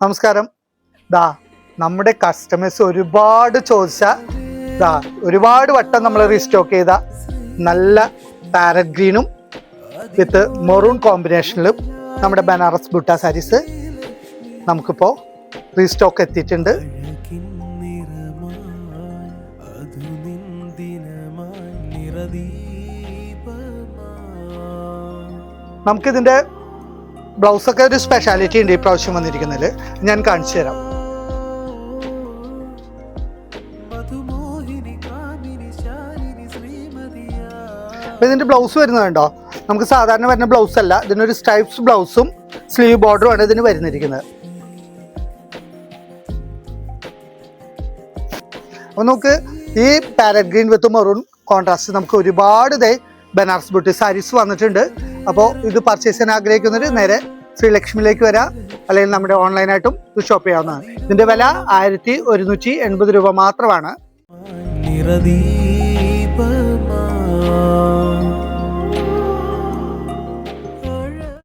നമസ്കാരം. നമ്മുടെ കസ്റ്റമേഴ്സ് ഒരുപാട് ഒരുപാട് വട്ടം നമ്മൾ റീസ്റ്റോക്ക് ചെയ്ത നല്ല പാരറ്റ് ഗ്രീനും വിത്ത് മെറൂൺ കോമ്പിനേഷനിലും നമ്മുടെ ബനാറസ് ബുട്ട സാരീസ് നമുക്കിപ്പോൾ റീസ്റ്റോക്ക് എത്തിയിട്ടുണ്ട്. നമുക്കിതിൻ്റെ ബ്ലൗസൊക്കെ ഒരു സ്പെഷ്യാലിറ്റി ഉണ്ട് ഈ പ്രാവശ്യം വന്നിരിക്കുന്നതിൽ, ഞാൻ കാണിച്ചു തരാം. അപ്പോൾ ഇതിൻ്റെ ബ്ലൗസ് വരുന്നത് കണ്ടോ, നമുക്ക് സാധാരണ വരുന്ന ബ്ലൗസ് അല്ല, ഇതിനൊരു സ്ട്രൈപ്സ് ബ്ലൗസും സ്ലീവ് ബോർഡറുമാണ് ഇതിന് വരുന്നിരിക്കുന്നത്. അപ്പോൾ നമുക്ക് ഈ പാരറ്റ് ഗ്രീൻ വിത്ത് മെറൂൺ കോൺട്രാസ്റ്റ് നമുക്ക് ഒരുപാട് ബനാറസ് ബുട്ടി സാരീസ് വന്നിട്ടുണ്ട്. അപ്പോൾ ഇത് പർച്ചേസ് ചെയ്യാൻ ആഗ്രഹിക്കുന്നവർ നേരെ ശ്രീലക്ഷ്മിയിലേക്ക് വരാം, അല്ലെങ്കിൽ നമ്മുടെ ഓൺലൈനായിട്ടും ഇത് ഷോപ്പ് ചെയ്യാവുന്നതാണ്. ഇതിൻ്റെ വില 1180 രൂപ മാത്രമാണ്.